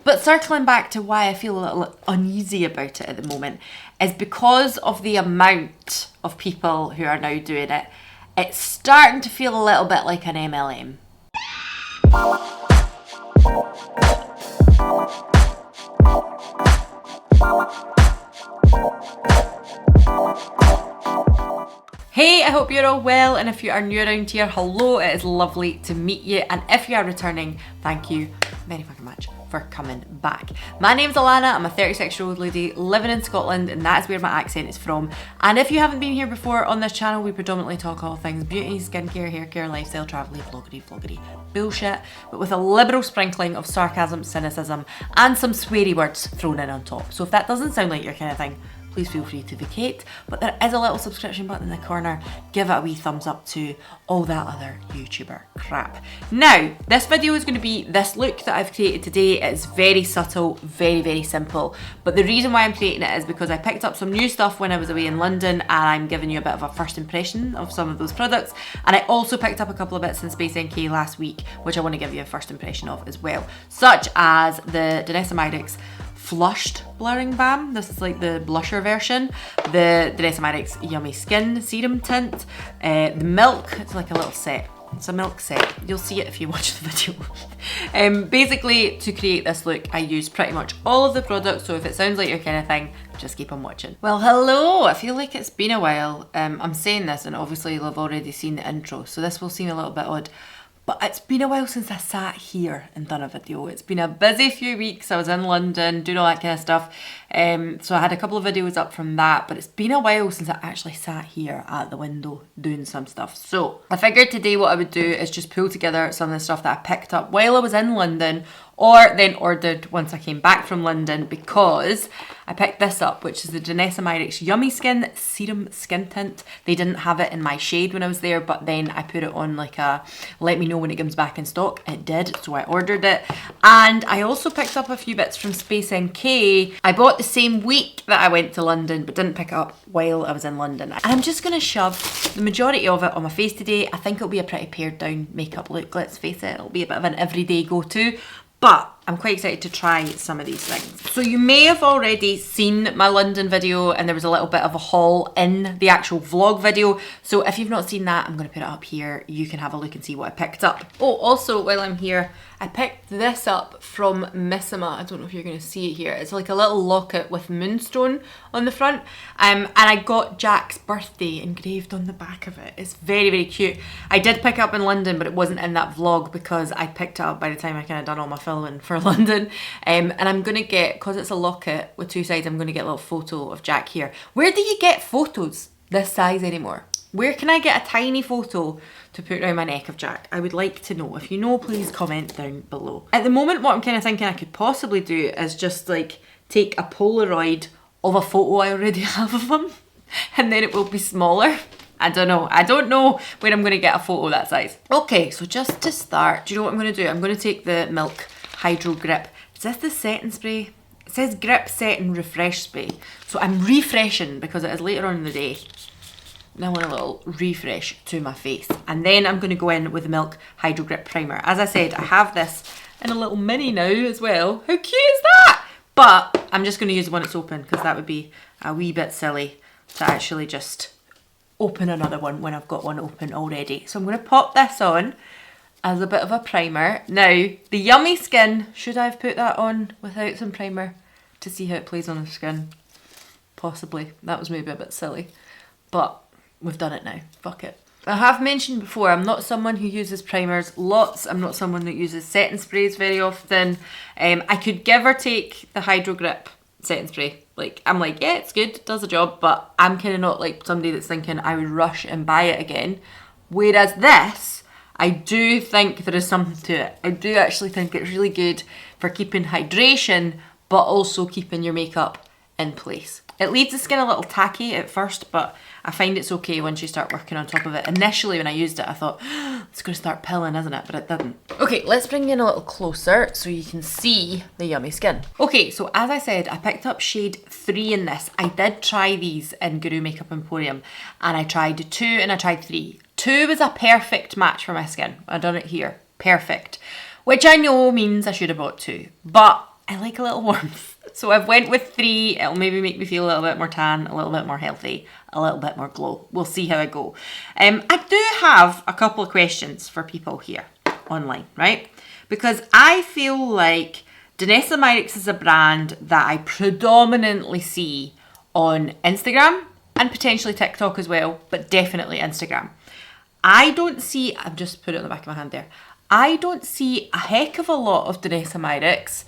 But circling back to why I feel a little uneasy about it at the moment is because of the amount of people who are now doing it. It's starting to feel a little bit like an MLM. Hey, I hope you're all well, and if you are new around here, hello, it is lovely to meet you, and if you are returning, thank you very fucking much for coming back. My name's ALANNA, I'm a 36-year-old lady living in Scotland, and that's where my accent is from. And if you haven't been here before on this channel, we predominantly talk all things beauty, skincare, hair care, lifestyle, travel, vloggery bullshit, but with a liberal sprinkling of sarcasm, cynicism, and some sweary words thrown in on top. So if that doesn't sound like your kind of thing, please feel free to vacate, but there is a little subscription button in the corner. Give it a wee thumbs up to all that other YouTuber crap. Now, this video is going to be this look that I've created today. It's very subtle, very simple, but the reason why I'm creating it is because I picked up some new stuff when I was away in London, and I'm giving you a bit of a first impression of some of those products. And I also picked up a couple of bits in Space NK last week, which I want to give you a first impression of as well, such as the Danessa Myricks Flushed Blurring Balm. This is like the blusher version. The Danessa Myricks Yummy Skin Serum Tint. The Milk, it's like a little set. It's a milk set. You'll see it if you watch the video. Basically, to create this look, I used pretty much all of the products, so if it sounds like your kind of thing, just keep on watching. Well, hello! I feel like it's been a while. I'm saying this, and obviously you'll have already seen the intro, so this will seem a little bit odd. But it's been a while since I sat here and done a video. It's been a busy few weeks. I was in London doing all that kind of stuff. So I had a couple of videos up from that, but it's been a while since I actually sat here at the window doing some stuff. So I figured today what I would do is just pull together some of the stuff that I picked up while I was in London, or then ordered once I came back from London, because I picked this up, which is the Danessa Myricks Yummy Skin Serum Skin Tint. They didn't have it in my shade when I was there, but then I put it on like a let me know when it comes back in stock. It did, so I ordered it. And I also picked up a few bits from Space NK. I bought the same week that I went to London, but didn't pick it up while I was in London. And I'm just gonna shove the majority of it on my face today. I think it'll be a pretty pared down makeup look, let's face it. It'll be a bit of an everyday go-to. But I'm quite excited to try some of these things. So you may have already seen my London video, and there was a little bit of a haul in the actual vlog video. So if you've not seen that, I'm gonna put it up here. You can have a look and see what I picked up. Oh, also while I'm here, I picked this up from Missima. I don't know if you're gonna see it here. It's like a little locket with moonstone on the front. And I got Jack's birthday engraved on the back of it. It's very cute. I did pick it up in London, but it wasn't in that vlog because I picked it up by the time I kind of done all my filming for London. And I'm gonna get, because it's a locket with two sides, I'm gonna get a little photo of Jack here. Where do you get photos this size anymore? Where can I get a tiny photo to put around my neck of Jack? I would like to know. If you know, please comment down below. At the moment, what I'm kind of thinking I could possibly do is just like take a Polaroid of a photo I already have of him, and then it will be smaller. I don't know where I'm going to get a photo that size. Okay, so just to start, do you know what I'm going to do? I'm going to take the Milk Hydro Grip. Is this the setting spray? It says Grip Set and Refresh Spray. So I'm refreshing because it is later on in the day. And I want a little refresh to my face. And then I'm going to go in with the Milk Hydro Grip Primer. As I said, I have this in a little mini now as well. How cute is that? But I'm just going to use the one that's open, because that would be a wee bit silly to actually just open another one when I've got one open already. So I'm going to pop this on as a bit of a primer. Now, the Yummy Skin, should I have put that on without some primer to see how it plays on the skin? Possibly. That was maybe a bit silly. But we've done it now. Fuck it. I have mentioned before, I'm not someone who uses primers lots. I'm not someone that uses setting sprays very often. I could give or take the Hydro Grip setting spray. Like, I'm like, yeah, it's good, it does the job, but I'm kind of not like somebody that's thinking I would rush and buy it again. Whereas this, I do think there is something to it. I do actually think it's really good for keeping hydration, but also keeping your makeup in place. It leaves the skin a little tacky at first, but I find it's okay once you start working on top of it. Initially, when I used it, I thought, it's going to start pilling, isn't it? But it didn't. Okay, let's bring you in a little closer so you can see the Yummy Skin. Okay, so as I said, I picked up shade 3 in this. I did try these in Guru Makeup Emporium, and I tried 2 and I tried 3. 2 was a perfect match for my skin. I've done it here. Perfect. Which I know means I should have bought 2. But I like a little warmth. So I've went with 3. It'll maybe make me feel a little bit more tan, a little bit more healthy, a little bit more glow. We'll see how I go. I do have a couple of questions for people here online, right? Because I feel like Danessa Myricks is a brand that I predominantly see on Instagram and potentially TikTok as well, but definitely Instagram. I don't see, I've just put it on the back of my hand there, I don't see a heck of a lot of Danessa Myricks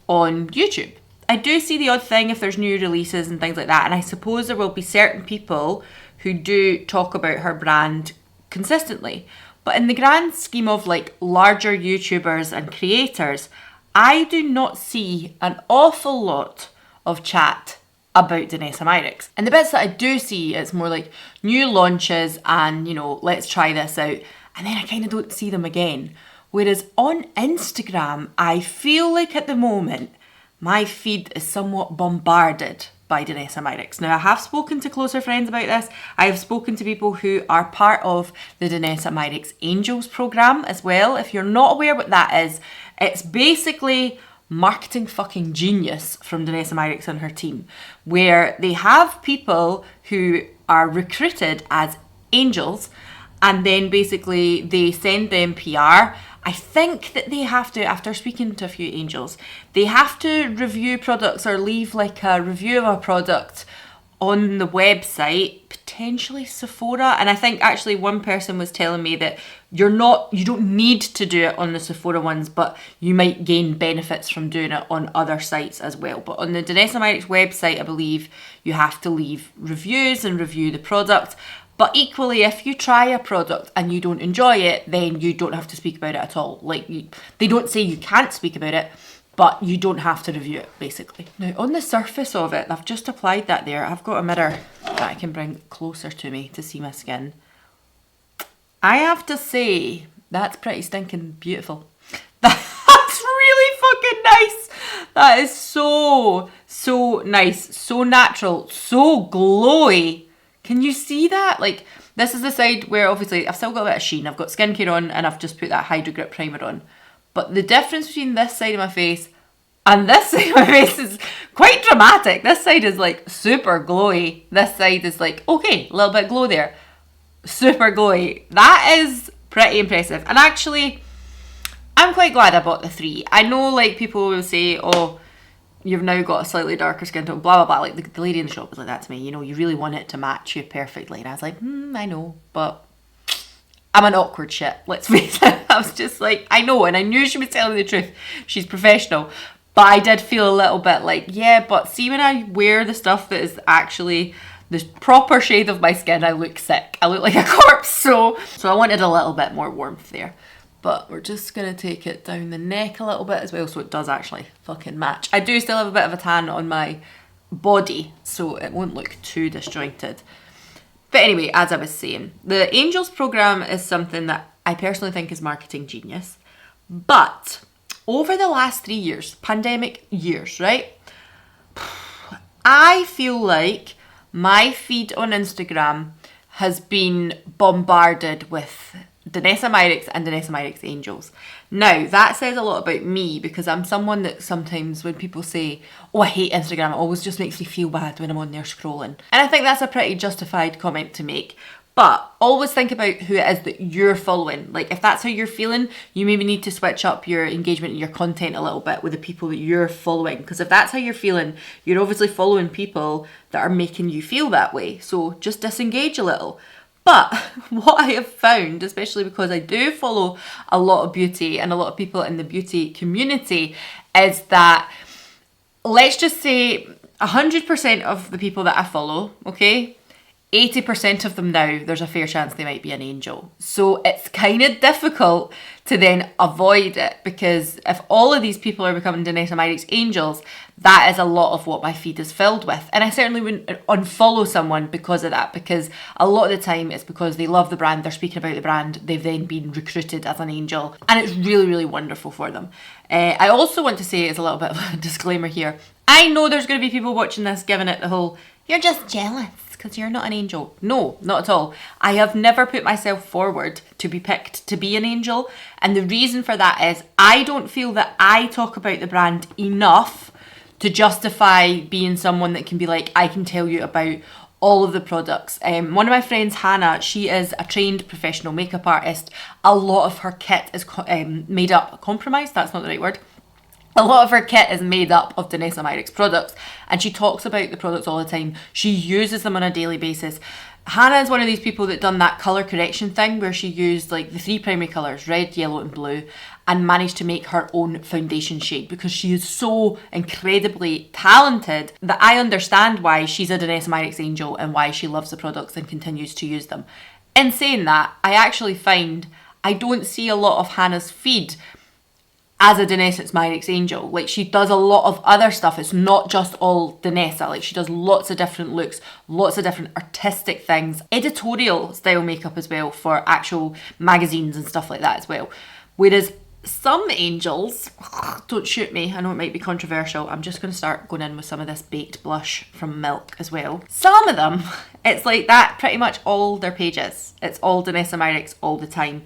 on YouTube. I do see the odd thing if there's new releases and things like that, and I suppose there will be certain people who do talk about her brand consistently. But in the grand scheme of like larger YouTubers and creators, I do not see an awful lot of chat about Danessa Myricks. And the bits that I do see, it's more like new launches and, you know, let's try this out. And then I kind of don't see them again. Whereas on Instagram, I feel like at the moment, my feed is somewhat bombarded by Danessa Myricks. Now, I have spoken to closer friends about this. I have spoken to people who are part of the Danessa Myricks Angels program as well. If you're not aware what that is, it's basically marketing fucking genius from Danessa Myricks and her team, where they have people who are recruited as angels, and then basically they send them PR. I think that they have to, after speaking to a few angels, they have to review products or leave like a review of a product on the website, potentially Sephora. And I think actually one person was telling me that you don't need to do it on the Sephora ones, but you might gain benefits from doing it on other sites as well. But on the Danessa Myricks website, I believe you have to leave reviews and review the product. But equally, if you try a product and you don't enjoy it, then you don't have to speak about it at all. Like, they don't say you can't speak about it, but you don't have to review it, basically. Now, on the surface of it, I've just applied that there. I've got a mirror that I can bring closer to me to see my skin. I have to say, that's pretty stinking beautiful. That's really fucking nice. That is so nice, so natural, so glowy. Can you see that? Like, this is the side where obviously I've still got a bit of sheen. I've got skincare on and I've just put that Hydro Grip primer on. But the difference between this side of my face and this side of my face is quite dramatic. This side is like super glowy. This side is like, okay, a little bit glow there. Super glowy. That is pretty impressive. And actually, I'm quite glad I bought the 3. I know like people will say, oh, you've now got a slightly darker skin tone, blah, blah, blah. Like the lady in the shop was like that to me. You know, you really want it to match you perfectly. And I was like, I know, but I'm an awkward shit. Let's face it. I was just like, I know. And I knew she was telling the truth. She's professional. But I did feel a little bit like, yeah, but see when I wear the stuff that is actually the proper shade of my skin, I look sick. I look like a corpse. So I wanted a little bit more warmth there. But we're just going to take it down the neck a little bit as well, so it does actually fucking match. I do still have a bit of a tan on my body, so it won't look too disjointed. But anyway, as I was saying, the Angels program is something that I personally think is marketing genius. But over the last 3 years, pandemic years, right? I feel like my feed on Instagram has been bombarded with Danessa Myricks and Danessa Myricks Angels. Now, that says a lot about me because I'm someone that sometimes when people say, oh, I hate Instagram, it always just makes me feel bad when I'm on there scrolling. And I think that's a pretty justified comment to make. But always think about who it is that you're following. Like, if that's how you're feeling, you maybe need to switch up your engagement and your content a little bit with the people that you're following. Because if that's how you're feeling, you're obviously following people that are making you feel that way. So just disengage a little. But what I have found, especially because I do follow a lot of beauty and a lot of people in the beauty community, is that, let's just say 100% of the people that I follow, okay, 80% of them now, there's a fair chance they might be an angel. So it's kind of difficult to then avoid it, because if all of these people are becoming Danessa Myricks angels, that is a lot of what my feed is filled with. And I certainly wouldn't unfollow someone because of that, because a lot of the time it's because they love the brand, they're speaking about the brand, they've then been recruited as an angel, and it's really, really wonderful for them. I also want to say, as a little bit of a disclaimer here, I know there's going to be people watching this giving it the whole, you're just jealous because you're not an angel. No, not at all. I have never put myself forward to be picked to be an angel. And the reason for that is I don't feel that I talk about the brand enough to justify being someone that can be like, I can tell you about all of the products. One of my friends, Hannah, she is a trained professional makeup artist. A lot of her kit is made up, compromised, that's not the right word. A lot of her kit is made up of Danessa Myricks products, and she talks about the products all the time. She uses them on a daily basis. Hannah is one of these people that done that colour correction thing where she used like the 3 primary colours, red, yellow and blue, and managed to make her own foundation shade because she is so incredibly talented that I understand why she's a Danessa Myricks angel and why she loves the products and continues to use them. In saying that, I actually find I don't see a lot of Hannah's feed as a Danessa Myricks angel. Like, she does a lot of other stuff. It's not just all Danessa. Like, she does lots of different looks, lots of different artistic things, editorial style makeup as well for actual magazines and stuff like that as well. Whereas some angels, don't shoot me, I know it might be controversial, I'm just going to start going in with some of this baked blush from Milk as well. Some of them, it's like that pretty much all their pages. It's all Danessa Myricks all the time.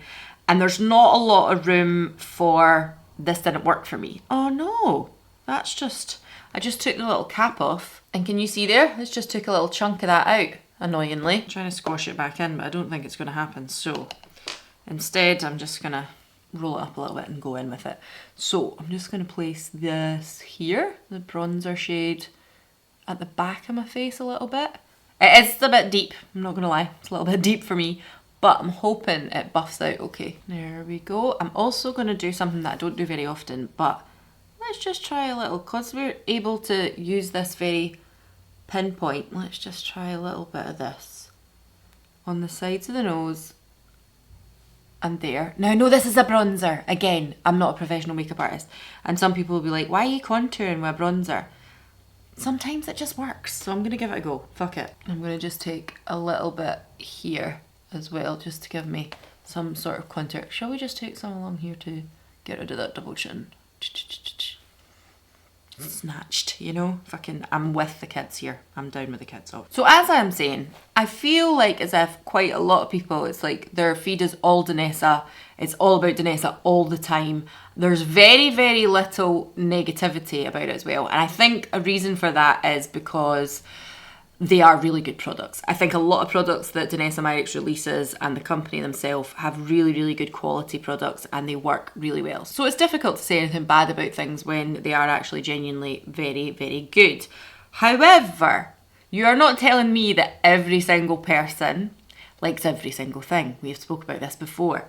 And there's not a lot of room for this didn't work for me. Oh no, that's just, I just took the little cap off. And can you see there? It's just took a little chunk of that out, annoyingly. I'm trying to squash it back in, but I don't think it's going to happen. So instead, I'm just going to roll it up a little bit and go in with it. So I'm just going to place this here, the bronzer shade, at the back of my face a little bit. It is a bit deep, I'm not going to lie. It's a little bit deep for me, but I'm hoping it buffs out okay. There we go. I'm also going to do something that I don't do very often, but let's just try a little, because we're able to use this very pinpoint, let's just try a little bit of this on the sides of the nose and there. Now, I know this is a bronzer. Again, I'm not a professional makeup artist, and some people will be like, why are you contouring with a bronzer? Sometimes it just works, so I'm going to give it a go. Fuck it. I'm going to just take a little bit here as well, just to give me some sort of contour. Shall we just take some along here to get rid of that double chin? Snatched, you know? Fucking, I'm with the kids here. I'm down with the kids. So as I'm saying, I feel like as if quite a lot of people, it's like their feed is all Danessa. It's all about Danessa all the time. There's very, very little negativity about it as well. And I think a reason for that is because they are really good products. I think a lot of products that Danessa Myricks releases and the company themselves have really, really good quality products and they work really well. So it's difficult to say anything bad about things when they are actually genuinely very, very good. However, you are not telling me that every single person likes every single thing. We have spoke about this before.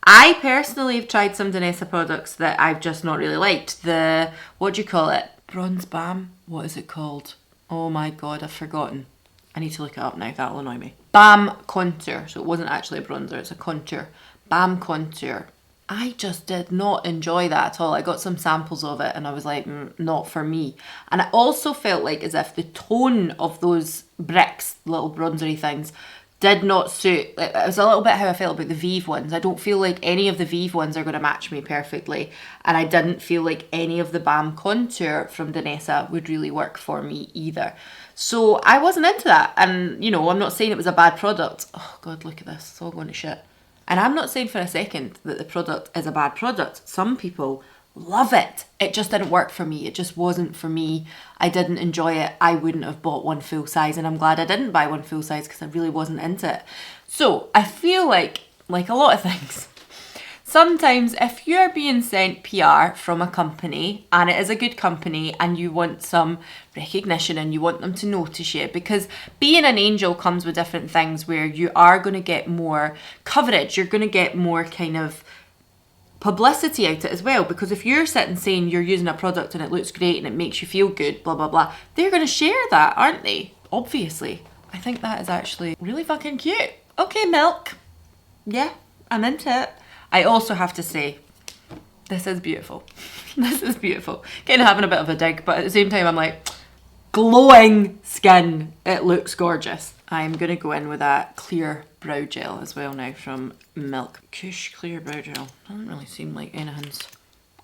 I personally have tried some Danessa products that I've just not really liked. The, what do you call it? Bronze Balm? What is it called? Oh my god, I've forgotten. I need to look it up now, that'll annoy me. Balm Contour, so it wasn't actually a bronzer, it's a contour. Balm Contour. I just did not enjoy that at all. I got some samples of it and I was like, not for me. And I also felt like as if the tone of those bricks, little bronzery things, did not suit. It was a little bit how I felt about the Vive ones. I don't feel like any of the Vive ones are going to match me perfectly. And I didn't feel like any of the Balm Contour from Danessa would really work for me either. So I wasn't into that. And, you know, I'm not saying it was a bad product. Oh, God, look at this. It's all going to shit. And I'm not saying for a second that the product is a bad product. Some people love it. It just didn't work for me. It just wasn't for me. I didn't enjoy it. I wouldn't have bought one full size, and I'm glad I didn't buy one full size because I really wasn't into it. So I feel like a lot of things, sometimes if you're being sent PR from a company and it is a good company and you want some recognition and you want them to notice you, because being an angel comes with different things where you are going to get more coverage, you're going to get more kind of publicity out it as well, because if you're sitting saying you're using a product and it looks great and it makes you feel good, blah blah blah, they're going to share that, aren't they? Obviously. I think that is actually really fucking cute. Okay, Milk. Yeah, I'm into it. I also have to say, this is beautiful. This is beautiful. Kind of having a bit of a dig, but at the same time I'm like, glowing skin. It looks gorgeous. I'm going to go in with that clear brow gel as well now from Milk. Kush Clear Brow Gel. Doesn't really seem like anything's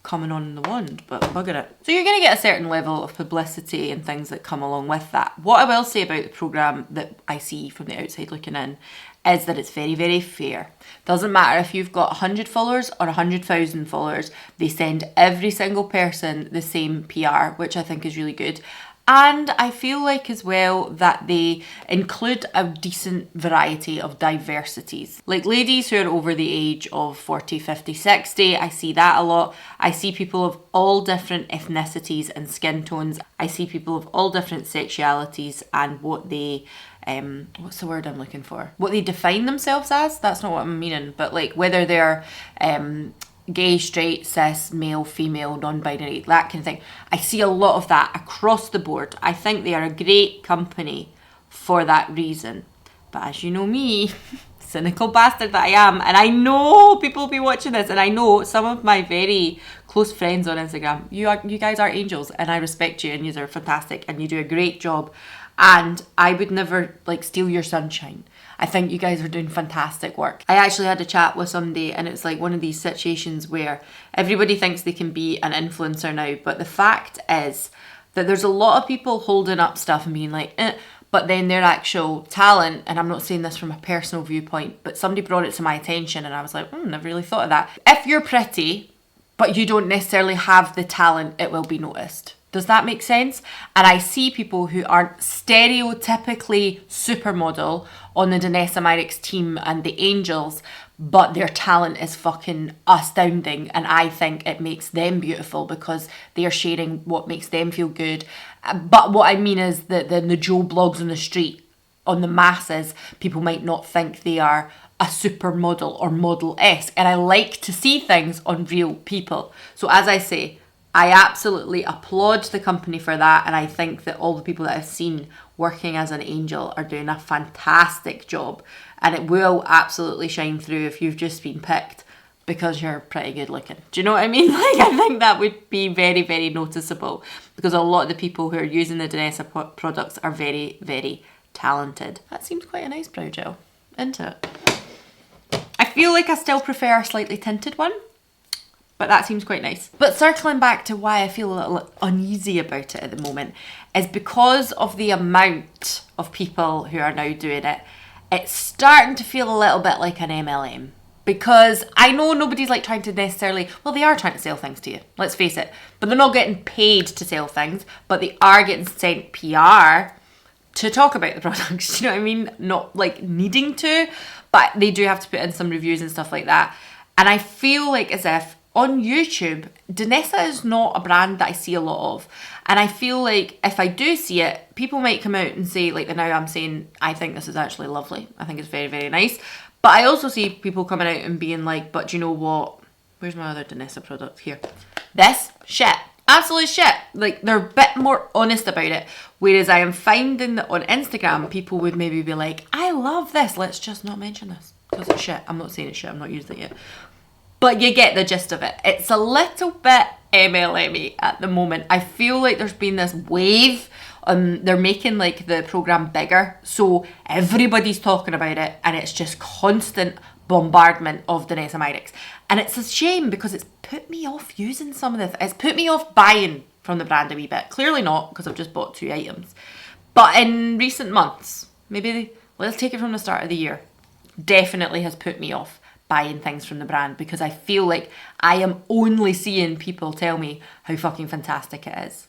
coming on in the wand, but bugger it. So you're going to get a certain level of publicity and things that come along with that. What I will say about the programme that I see from the outside looking in is that it's very, very fair. Doesn't matter if you've got 100 followers or 100,000 followers, they send every single person the same PR, which I think is really good. And I feel like as well that they include a decent variety of diversities. Like ladies who are over the age of 40, 50, 60, I see that a lot. I see people of all different ethnicities and skin tones. I see people of all different sexualities and what they, what's the word I'm looking for? What they define themselves as. That's not what I'm meaning, but like whether they're gay, straight, cis, male, female, non-binary, that kind of thing. I see a lot of that across the board. I think they are a great company for that reason. But as you know me, cynical bastard that I am, and I know people will be watching this, and I know some of my very close friends on Instagram, you guys are angels, and I respect you, and you are fantastic, and you do a great job, and I would never like steal your sunshine. I think you guys are doing fantastic work. I actually had a chat with somebody, and it's like one of these situations where everybody thinks they can be an influencer now, but the fact is that there's a lot of people holding up stuff and being like, but then their actual talent, and I'm not saying this from a personal viewpoint, but somebody brought it to my attention and I was like, never really thought of that. If you're pretty, but you don't necessarily have the talent, it will be noticed. Does that make sense? And I see people who aren't stereotypically supermodel on the Danessa Myricks team and the Angels, but their talent is fucking astounding, and I think it makes them beautiful because they are sharing what makes them feel good. But what I mean is that the Joe blogs on the street, on the masses, people might not think they are a supermodel or model-esque, and I like to see things on real people. So as I say, I absolutely applaud the company for that, and I think that all the people that I've seen working as an angel are doing a fantastic job, and it will absolutely shine through if you've just been picked because you're pretty good looking. Do you know what I mean? Like, I think that would be very, very noticeable because a lot of the people who are using the Danessa products are very, very talented. That seems quite a nice brow gel, isn't it? I feel like I still prefer a slightly tinted one, but that seems quite nice. But circling back to why I feel a little uneasy about it at the moment is because of the amount of people who are now doing it. It's starting to feel a little bit like an MLM. Because I know nobody's like trying to necessarily, well, they are trying to sell things to you, let's face it. But they're not getting paid to sell things, but they are getting sent PR to talk about the products. Do you know what I mean? Not like needing to, but they do have to put in some reviews and stuff like that. And I feel like as if on YouTube, Danessa is not a brand that I see a lot of. And I feel like if I do see it, people might come out and say, like now I'm saying, I think this is actually lovely. I think it's very, very nice. But I also see people coming out and being like, but do you know what? Where's my other Danessa product here? This shit. Absolute shit. Like, they're a bit more honest about it. Whereas I am finding that on Instagram, people would maybe be like, I love this. Let's just not mention this because it's shit. I'm not saying it's shit. I'm not using it yet. But you get the gist of it. It's a little bit MLM-y at the moment. I feel like there's been this wave. They're making like the program bigger, so everybody's talking about it, and it's just constant bombardment of Danessa Myricks. And it's a shame because it's put me off using some of this. It's put me off buying from the brand a wee bit. Clearly not, because I've just bought 2 items. But in recent months, maybe let's take it from the start of the year, definitely has put me off buying things from the brand because I feel like I am only seeing people tell me how fucking fantastic it is.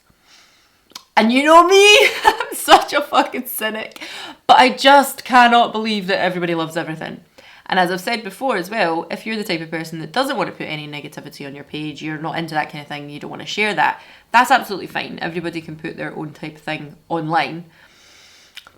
And you know me, I'm such a fucking cynic, but I just cannot believe that everybody loves everything. And as I've said before as well, if you're the type of person that doesn't want to put any negativity on your page, you're not into that kind of thing, you don't want to share that, that's absolutely fine. Everybody can put their own type of thing online.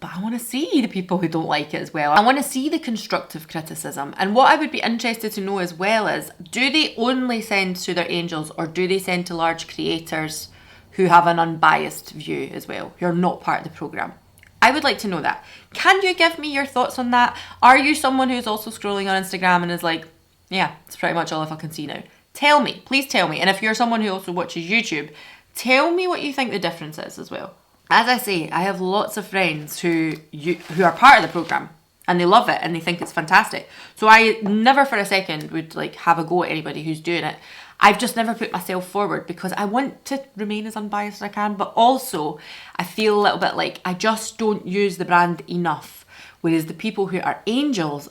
But I want to see the people who don't like it as well. I want to see the constructive criticism. And what I would be interested to know as well is, do they only send to their angels, or do they send to large creators who have an unbiased view as well, who are not part of the programme? I would like to know that. Can you give me your thoughts on that? Are you someone who's also scrolling on Instagram and is like, yeah, it's pretty much all I fucking see now? Tell me, please tell me. And if you're someone who also watches YouTube, tell me what you think the difference is as well. As I say, I have lots of friends who are part of the programme and they love it and they think it's fantastic. So I never for a second would like have a go at anybody who's doing it. I've just never put myself forward because I want to remain as unbiased as I can, but also I feel a little bit like I just don't use the brand enough. Whereas the people who are angels,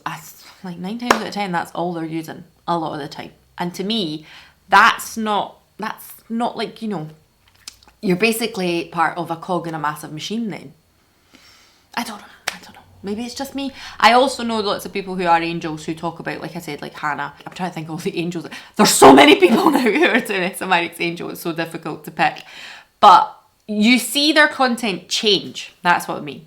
like 9 times out of 10, that's all they're using a lot of the time. And to me, that's not like, you know, you're basically part of a cog in a massive machine then. I don't know. Maybe it's just me. I also know lots of people who are angels who talk about, like I said, like Hannah. I'm trying to think of all the angels. There's so many people now who are Danessa Myricks angel. It's so difficult to pick. But you see their content change. That's what I mean.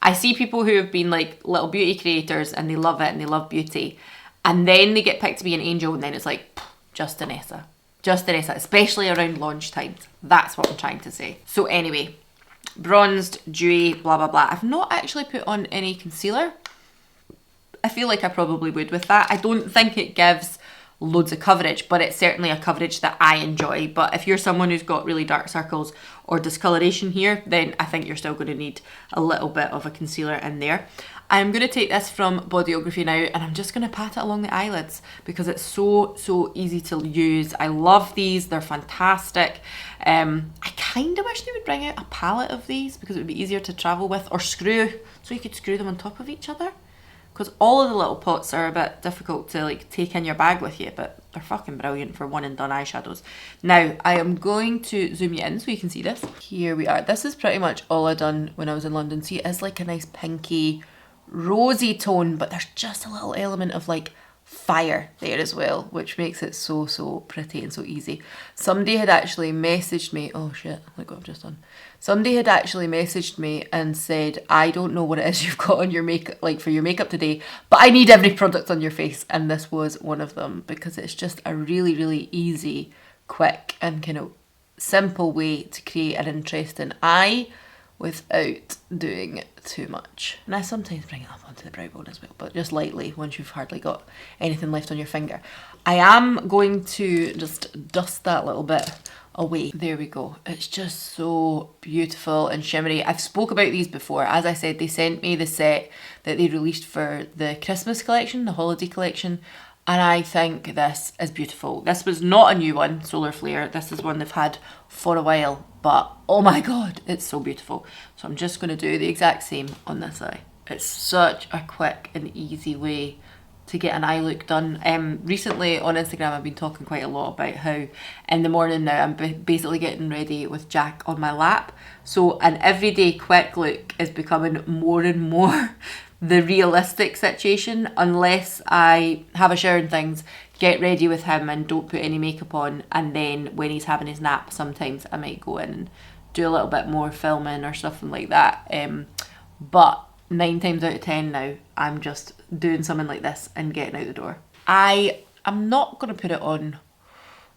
I see people who have been like little beauty creators and they love it and they love beauty. And then they get picked to be an angel and then it's like, just Danessa. Just Danessa, especially around launch times. That's what I'm trying to say. So anyway, bronzed, dewy, blah, blah, blah. I've not actually put on any concealer. I feel like I probably would with that. I don't think it gives loads of coverage, but it's certainly a coverage that I enjoy. But if you're someone who's got really dark circles or discoloration here, then I think you're still going to need a little bit of a concealer in there. I'm going to take this from Bodyography now and I'm just going to pat it along the eyelids because it's so easy to use. I love these. They're fantastic. I kind of wish they would bring out a palette of these because it would be easier to travel with, or screw, so you could screw them on top of each other. Because all of the little pots are a bit difficult to like take in your bag with you, but they're fucking brilliant for one and done eyeshadows. Now, I am going to zoom you in so you can see this. Here we are. This is pretty much all I done when I was in London. See, it is like a nice pinky, rosy tone, but there's just a little element of like fire there as well, which makes it so pretty and so easy. Somebody had actually messaged me, oh shit, look what I've just done. Somebody had actually messaged me and said, I don't know what it is you've got on your makeup, like for your makeup today, but I need every product on your face. And this was one of them because it's just a really easy, quick and kind of simple way to create an interesting eye without doing too much. And I sometimes bring it up onto the brow bone as well, but just lightly once you've hardly got anything left on your finger. I am going to just dust that little bit away. There we go. It's just so beautiful and shimmery. I've spoke about these before. As I said, they sent me the set that they released for the Christmas collection, the holiday collection, and I think this is beautiful. This was not a new one, Solar Flare. This is one they've had for a while, but oh my god, it's so beautiful. So I'm just going to do the exact same on this eye. It's such a quick and easy way to get an eye look done. Recently on Instagram I've been talking quite a lot about how in the morning now I'm basically getting ready with Jack on my lap. So an everyday quick look is becoming more and more the realistic situation unless I have a shower and things, get ready with him and don't put any makeup on, and then when he's having his nap sometimes I might go in and do a little bit more filming or something like that. But 9 times out of 10 now I'm just doing something like this and getting out the door. I'm not going to put it on.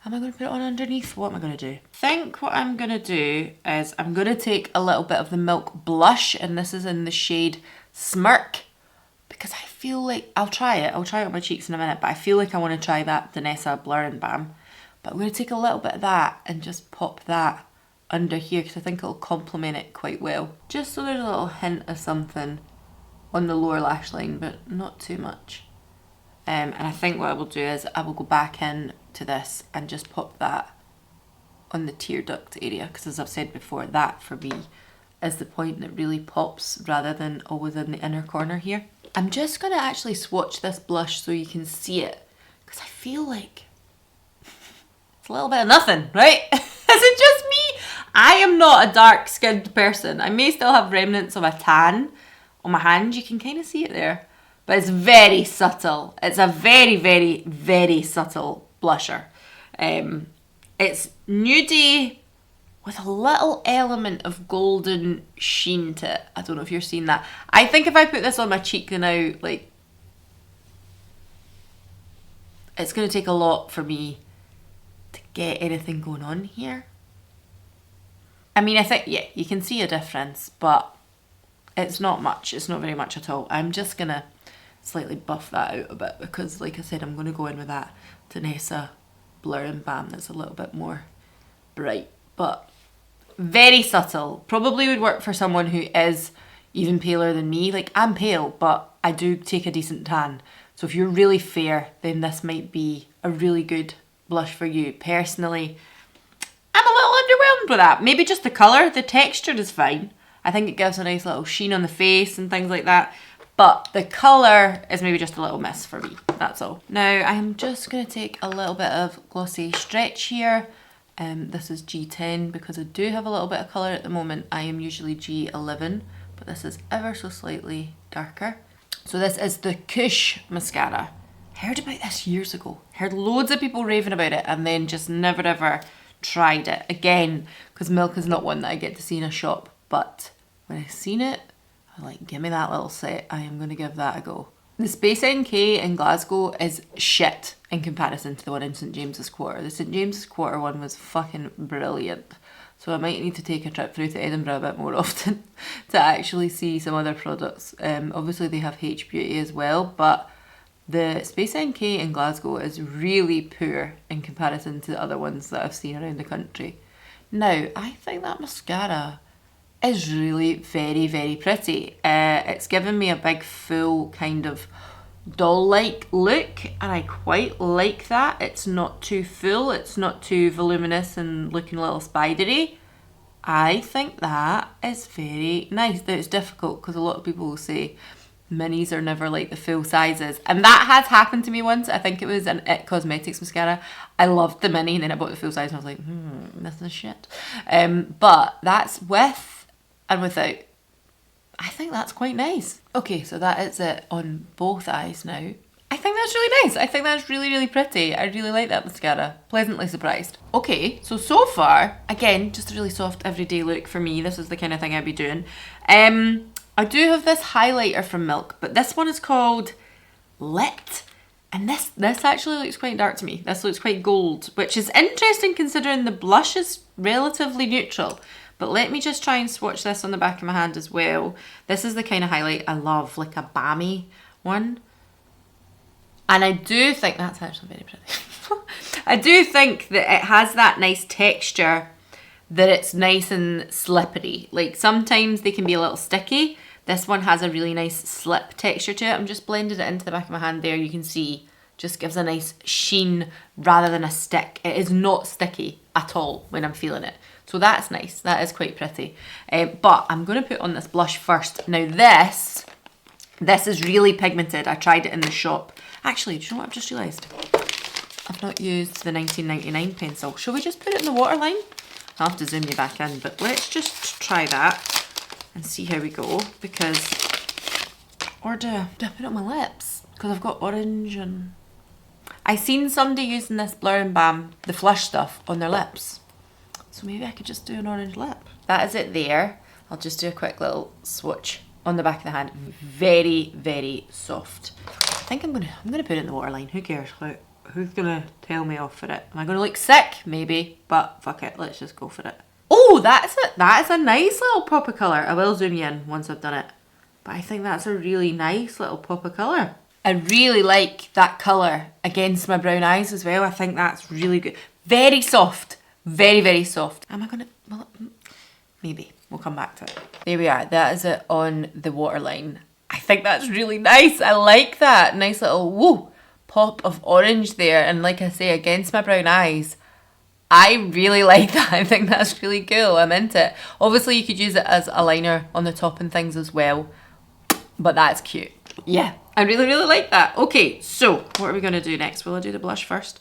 Am I going to put it on underneath? What am I going to do? I think what I'm going to do is I'm going to take a little bit of the Milk blush, and this is in the shade Smirk, because I feel like I'll try it on my cheeks in a minute, but I feel like I want to try that Danessa Blur and Bam. But I'm going to take a little bit of that and just pop that under here because I think it'll complement it quite well. Just so there's a little hint of something on the lower lash line, but not too much. And I think what I will do is I will go back in to this and just pop that on the tear duct area, because as I've said before, that for me is the point that really pops rather than always in the inner corner here. I'm just going to actually swatch this blush so you can see it, because I feel like it's a little bit of nothing, right? Is it just me? I am not a dark skinned person. I may still have remnants of a tan on my hand. You can kind of see it there, but it's very subtle. It's a very subtle blusher. It's nudie with a little element of golden sheen to it. I don't know if you're seeing that. I think if I put this on my cheek now, like, it's going to take a lot for me to get anything going on here. I mean, I think, yeah, you can see a difference, but it's not much. It's not very much at all. I'm just going to slightly buff that out a bit because, like I said, I'm going to go in with that Danessa Blur and Bam that's a little bit more bright, but very subtle. Probably would work for someone who is even paler than me. Like, I'm pale, but I do take a decent tan. So if you're really fair, then this might be a really good blush for you. Personally, I'm a little underwhelmed with that. Maybe just the colour. The texture is fine. I think it gives a nice little sheen on the face and things like that. But the colour is maybe just a little miss for me. That's all. Now, I'm just going to take a little bit of Glossy Stretch here. This is G10 because I do have a little bit of colour at the moment. I am usually G11, but this is ever so slightly darker. So this is the Kush mascara. Heard about this years ago. Heard loads of people raving about it and then just never ever tried it. Again, because Milk is not one that I get to see in a shop. But when I seen it, I was like, give me that little set. I am going to give that a go. The Space NK in Glasgow is shit in comparison to the one in St James's Quarter. The St James's Quarter one was fucking brilliant. So I might need to take a trip through to Edinburgh a bit more often to actually see some other products. Obviously they have H Beauty as well, but the Space NK in Glasgow is really poor in comparison to the other ones that I've seen around the country. Now, I think that mascara is really very, very pretty. It's given me a big full kind of doll-like look and I quite like that. It's not too full, it's not too voluminous and looking a little spidery. I think that is very nice. Now it's difficult because a lot of people will say minis are never like the full sizes, and that has happened to me once. I think it was an It Cosmetics mascara. I loved the mini and then I bought the full size and I was like, this is shit. But that's with and without. I think that's quite nice. Okay, so that is it on both eyes now. I think that's really nice. I think that's really, really pretty. I really like that mascara. Pleasantly surprised. Okay, so far, again, just a really soft everyday look for me. This is the kind of thing I'd be doing. I do have this highlighter from Milk, but this one is called Lit. And this actually looks quite dark to me. This looks quite gold, which is interesting considering the blush is relatively neutral. But let me just try and swatch this on the back of my hand as well. This is the kind of highlight I love, like a balmy one. And I do think that's actually very pretty. I do think that it has that nice texture, that it's nice and slippery. Like sometimes they can be a little sticky. This one has a really nice slip texture to it. I'm just blended it into the back of my hand there. You can see, just gives a nice sheen rather than a stick. It is not sticky at all when I'm feeling it. So that's nice. That is quite pretty. But I'm going to put on this blush first. Now this is really pigmented. I tried it in the shop. Actually, do you know what I've just realised? I've not used the 1999 pencil. Shall we just put it in the waterline? I'll have to zoom you back in, but let's just try that and see how we go. Because, or do I put it on my lips? Because I've got orange and... I seen somebody using this Blur and Balm, the Flush stuff, on their lips. So maybe I could just do an orange lip. That is it there. I'll just do a quick little swatch on the back of the hand. Very, very soft. I think I'm gonna put it in the waterline. Who cares? Who's gonna tell me off for it? Am I gonna look sick? Maybe, but fuck it. Let's just go for it. Oh, that's it. That is a nice little pop of colour. I will zoom you in once I've done it. But I think that's a really nice little pop of colour. I really like that colour against my brown eyes as well. I think that's really good. Very soft. Very, very soft. Am I gonna, well, maybe. We'll come back to it. There we are. That is it on the waterline. I think that's really nice. I like that. Nice little, woo, pop of orange there. And like I say, against my brown eyes, I really like that. I think that's really cool. I'm into it. Obviously, you could use it as a liner on the top and things as well. But that's cute. Yeah, I really, really like that. Okay, so what are we going to do next? Will I do the blush first?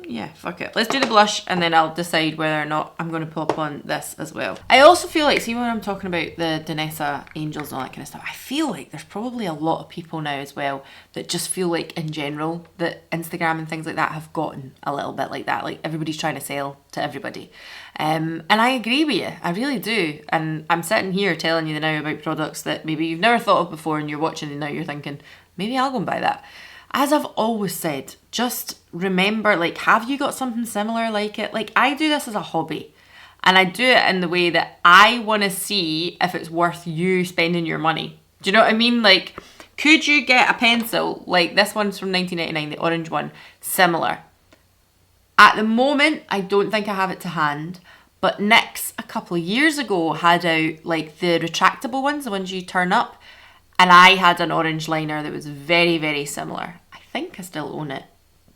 Yeah, fuck it. Let's do the blush and then I'll decide whether or not I'm going to pop on this as well. I also feel like, see when I'm talking about the Danessa Angels and all that kind of stuff, I feel like there's probably a lot of people now as well that just feel like in general that Instagram and things like that have gotten a little bit like that. Like everybody's trying to sell to everybody. And I agree with you. I really do. And I'm sitting here telling you now about products that maybe you've never thought of before and you're watching and now you're thinking, maybe I'll go and buy that. As I've always said, just remember, like, have you got something similar like it? Like, I do this as a hobby. And I do it in the way that I want to see if it's worth you spending your money. Do you know what I mean? Like, could you get a pencil, like this one's from 1999, the orange one, similar? At the moment, I don't think I have it to hand. But NYX, a couple of years ago, had out, like, the retractable ones, the ones you turn up. And I had an orange liner that was very, very similar. I think I still own it.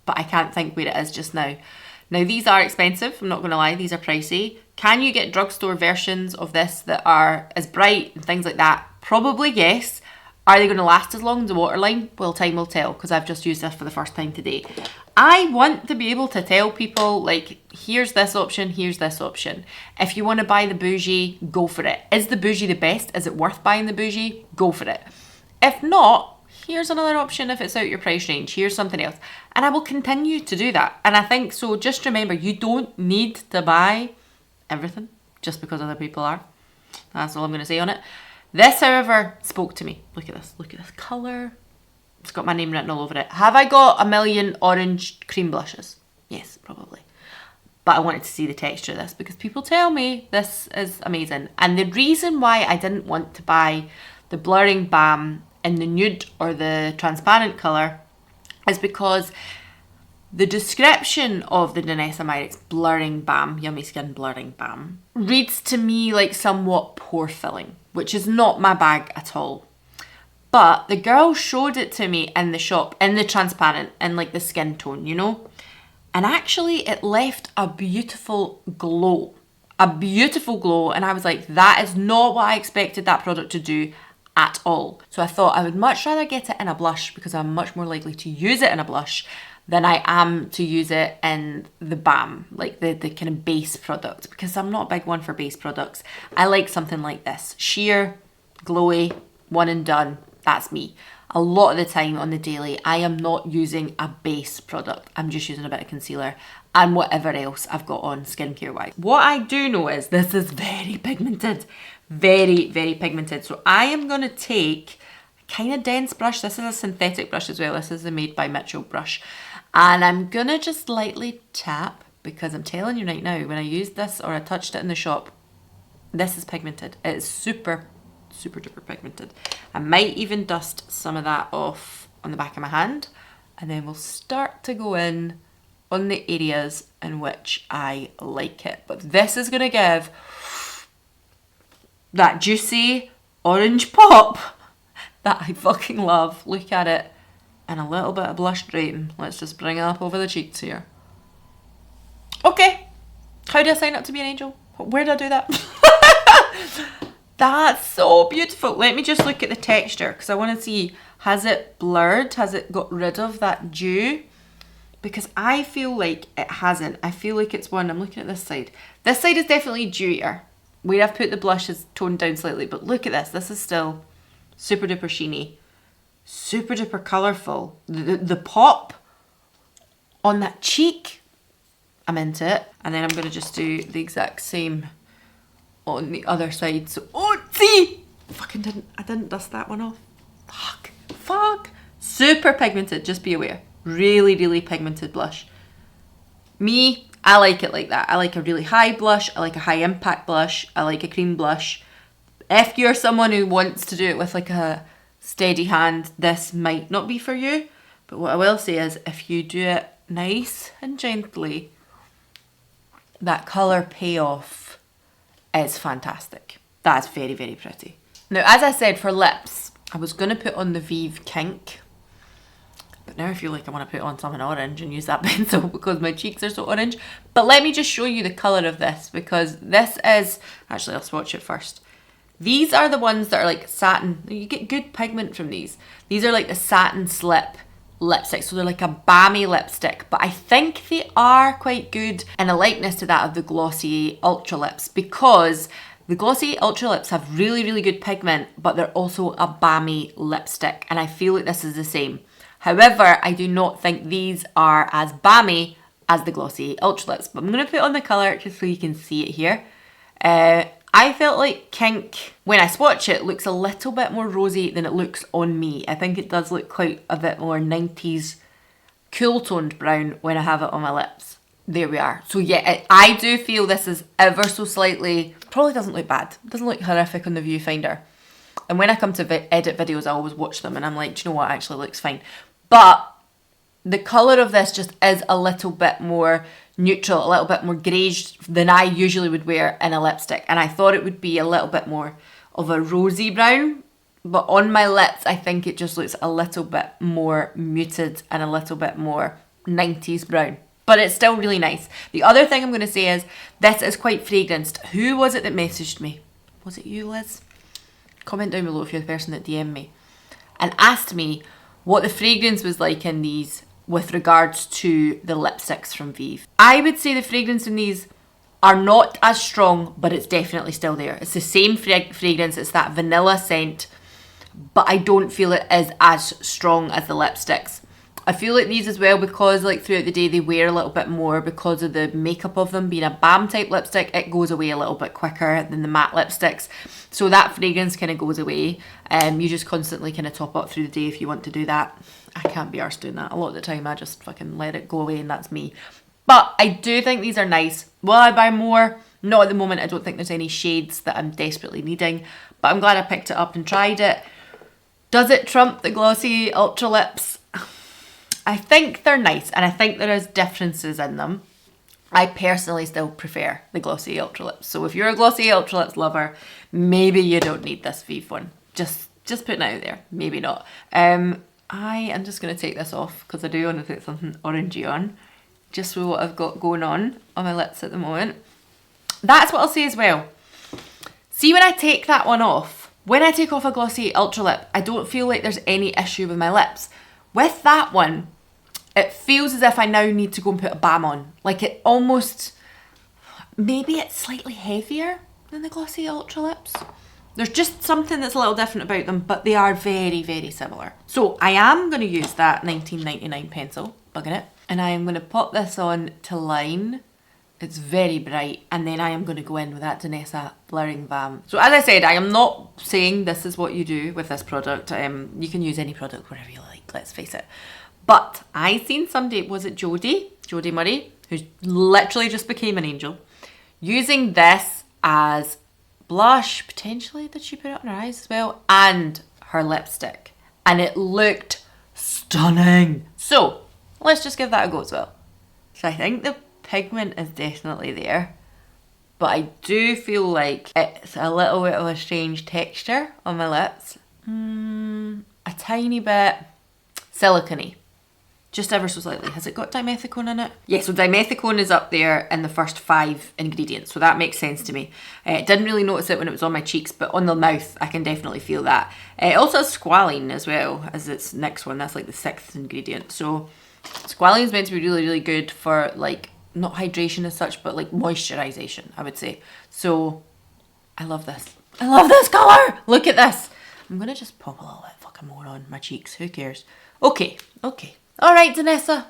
but I can't think where it is just now. Now, these are expensive, I'm not going to lie, these are pricey. Can you get drugstore versions of this that are as bright and things like that? Probably yes. Are they going to last as long as the waterline? Well, time will tell, because I've just used this for the first time today. I want to be able to tell people, like, here's this option, here's this option. If you want to buy the bougie, go for it. Is the bougie the best? Is it worth buying the bougie? Go for it. If not, here's another option if it's out your price range. Here's something else. And I will continue to do that. And I think, so just remember, you don't need to buy everything just because other people are. That's all I'm going to say on it. This, however, spoke to me. Look at this. Look at this colour. It's got my name written all over it. Have I got a million orange cream blushes? Yes, probably. But I wanted to see the texture of this because people tell me this is amazing. And the reason why I didn't want to buy the blurring balm in the nude or the transparent colour is because the description of the Danessa Myricks blurring balm, yummy skin blurring balm, reads to me like somewhat pore filling, which is not my bag at all. But the girl showed it to me in the shop, in the transparent, in like the skin tone, you know? And actually it left a beautiful glow. A beautiful glow. And I was like, that is not what I expected that product to do at all. So I thought I would much rather get it in a blush because I'm much more likely to use it in a blush than I am to use it in the balm, like the kind of base product, because I'm not a big one for base products. I like something like this. Sheer, glowy, one and done. That's me. A lot of the time on the daily, I am not using a base product. I'm just using a bit of concealer and whatever else I've got on skincare wise. What I do know is this is very pigmented. Very, very pigmented. So I am going to take a kind of dense brush. This is a synthetic brush as well. This is a Made by Mitchell brush. And I'm going to just lightly tap, because I'm telling you right now, when I used this or I touched it in the shop, this is pigmented. It is super, super duper pigmented. I might even dust some of that off on the back of my hand, and then we'll start to go in on the areas in which I like it. But this is going to give that juicy orange pop that I fucking love. Look at it. And a little bit of blush draping. Let's just bring it up over the cheeks here. Okay. How do I sign up to be an angel? Where do I do that? That's so beautiful. Let me just look at the texture because I want to see, has it blurred? Has it got rid of that dew? Because I feel like it hasn't. I feel like it's one, I'm looking at this side. This side is definitely dewier. Where I've put the blush is toned down slightly, but look at this. This is still super duper sheeny. Super duper colourful. The pop on that cheek, I'm into it. And then I'm going to just do the exact same on the other side. So, oh, see! I didn't dust that one off. Fuck. Super pigmented, just be aware. Really, really pigmented blush. Me, I like it like that. I like a really high blush. I like a high impact blush. I like a cream blush. If you're someone who wants to do it with like a steady hand, this might not be for you. But what I will say is if you do it nice and gently, that colour payoff is fantastic. That's very, very pretty. Now, as I said, for lips, I was going to put on the Vive Kink. But now I feel like I want to put on something orange and use that pencil because my cheeks are so orange. But let me just show you the colour of this, because this is... Actually, I'll swatch it first. These are the ones that are like satin. You get good pigment from these. These are like the satin slip lipstick. So they're like a balmy lipstick. But I think they are quite good in a likeness to that of the Glossy Ultra Lips, because the Glossy Ultra Lips have really, really good pigment, but they're also a balmy lipstick. And I feel like this is the same. However, I do not think these are as balmy as the Glossy Ultra Lips. But I'm going to put on the colour just so you can see it here. I felt like Kink, when I swatch it, looks a little bit more rosy than it looks on me. I think it does look quite a bit more 90s cool toned brown when I have it on my lips. There we are. So yeah, I do feel this is ever so slightly, probably doesn't look bad. It doesn't look horrific on the viewfinder. And when I come to edit videos, I always watch them and I'm like, do you know what, it actually looks fine. But the colour of this just is a little bit more neutral, a little bit more greyish than I usually would wear in a lipstick. And I thought it would be a little bit more of a rosy brown. But on my lips, I think it just looks a little bit more muted and a little bit more 90s brown. But it's still really nice. The other thing I'm going to say is this is quite fragranced. Who was it that messaged me? Was it you, Liz? Comment down below if you're the person that DM'd me. And asked me what the fragrance was like in these with regards to the lipsticks from Vive. I would say the fragrance in these are not as strong, but it's definitely still there. It's the same fragrance. It's that vanilla scent, but I don't feel it is as strong as the lipsticks. I feel like these as well, because like throughout the day they wear a little bit more because of the makeup of them. Being a balm type lipstick, it goes away a little bit quicker than the matte lipsticks. So that fragrance kind of goes away. You just constantly kind of top up through the day if you want to do that. I can't be arsed doing that. A lot of the time I just fucking let it go away and that's me. But I do think these are nice. Will I buy more? Not at the moment. I don't think there's any shades that I'm desperately needing. But I'm glad I picked it up and tried it. Does it trump the glossy Ultra Lips? I think they're nice, and I think there is differences in them. I personally still prefer the glossy Ultra Lips. So if you're a glossy Ultra Lips lover, maybe you don't need this Vive one. Just putting it out there. Maybe not. I am just going to take this off because I do want to put something orangey on. Just for what I've got going on my lips at the moment. That's what I'll say as well. See, when I take that one off, when I take off a glossy Ultra Lip, I don't feel like there's any issue with my lips. With that one, it feels as if I now need to go and put a balm on. Like it almost, maybe it's slightly heavier than the glossy Ultra Lips. There's just something that's a little different about them, but they are very, very similar. So I am going to use that 1999 pencil, bugging it. And I am going to pop this on to line. It's very bright. And then I am going to go in with that Danessa blurring balm. So as I said, I am not saying this is what you do with this product. You can use any product wherever you like, let's face it. But I seen somebody, was it Jodie Murray, who literally just became an angel, using this as blush, potentially. Did she put it on her eyes as well? And her lipstick. And it looked stunning. So let's just give that a go as well. So I think the pigment is definitely there. But I do feel like it's a little bit of a strange texture on my lips. A tiny bit silicone-y. Just ever so slightly. Has it got dimethicone in it? Yeah, so dimethicone is up there in the first 5 ingredients, so that makes sense to me. Didn't really notice it when it was on my cheeks, but on the mouth, I can definitely feel that. It also has squalene as well as its next one. That's like the 6th ingredient. So squalene is meant to be really, really good for like, not hydration as such, but like moisturization, I would say. So I love this. I love this color. Look at this. I'm gonna just pop a little bit fucking more on my cheeks. Who cares? Okay. All right, Danessa,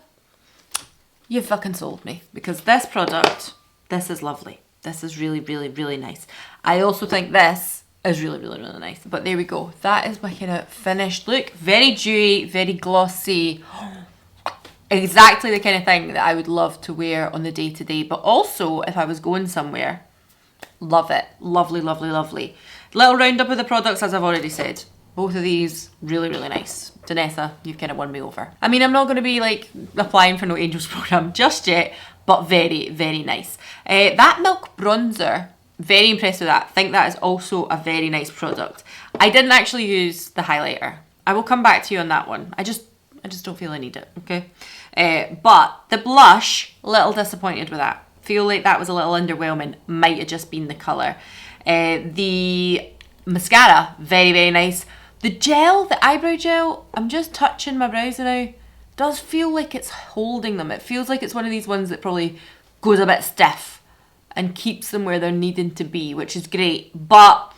you fucking sold me, because this product, this is lovely. This is really, really, really nice. I also think this is really, really, really nice. But there we go. That is my kind of finished look. Very dewy, very glossy. Exactly the kind of thing that I would love to wear on the day-to-day. But also, if I was going somewhere, love it. Lovely, lovely, lovely. Little roundup of the products, as I've already said. Both of these, really, really nice. Danessa, you've kind of won me over. I mean, I'm not going to be like applying for no Angels program just yet, but very, very nice. That Milk Bronzer, very impressed with that. I think that is also a very nice product. I didn't actually use the highlighter. I will come back to you on that one. I just don't feel I need it, okay? But the blush, a little disappointed with that. Feel like that was a little underwhelming. Might have just been the colour. The mascara, very, very nice. The gel, the eyebrow gel, I'm just touching my brows now. Does feel like it's holding them. It feels like it's one of these ones that probably goes a bit stiff and keeps them where they're needing to be, which is great. But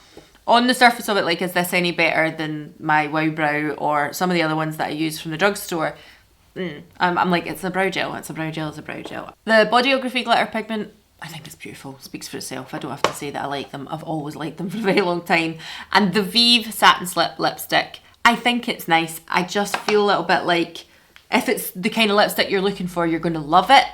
on the surface of it, like, is this any better than my Wow Brow or some of the other ones that I use from the drugstore? I'm like, it's a brow gel, it's a brow gel, it's a brow gel. The Bodyography Glitter Pigment, I think it's beautiful. Speaks for itself. I don't have to say that I like them. I've always liked them for a very long time. And the Vive Satin Slip Lipstick, I think it's nice. I just feel a little bit like if it's the kind of lipstick you're looking for, you're going to love it.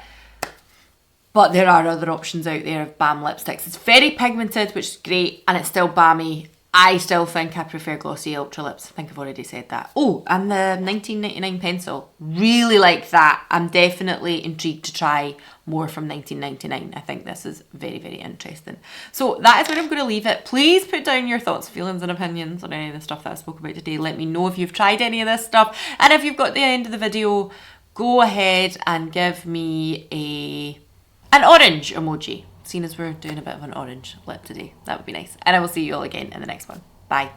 But there are other options out there of balm lipsticks. It's very pigmented, which is great, and it's still balmy. I still think I prefer glossy Ultra Lips. I think I've already said that. Oh, and the 1999 pencil. Really like that. I'm definitely intrigued to try more from 1999. I think this is very, very interesting. So that is where I'm going to leave it. Please put down your thoughts, feelings and opinions on any of the stuff that I spoke about today. Let me know if you've tried any of this stuff. And if you've got to the end of the video, go ahead and give me an orange emoji, seeing as we're doing a bit of an orange lip today. That would be nice. And I will see you all again in the next one. Bye.